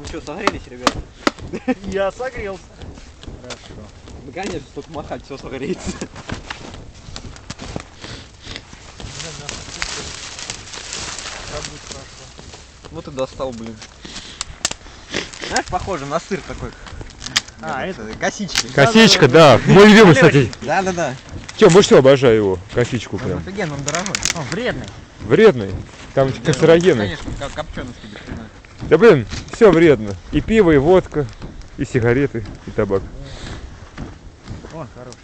что, согрелись, ребят? Я согрелся. Хорошо. Ну, конечно, столько махать, все согреется. Вот и достал, блин. Знаешь, похоже на сыр такой. А, это косички. Косичка, да. Мой любимый, кстати. Да. Че, больше всего обожаю его, косичку прям. Офигенно, он дорогой. он вредный. Вредный. Там канцерогенный. Конечно, копчености без хрена. Да блин, все вредно. И пиво, и водка, и сигареты, и табак. Он хороший.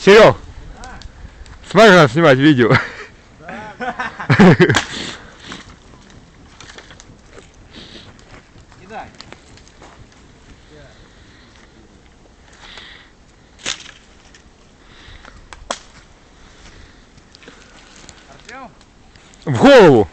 Серег, смотри, надо снимать видео. Кидай. Артем? В голову.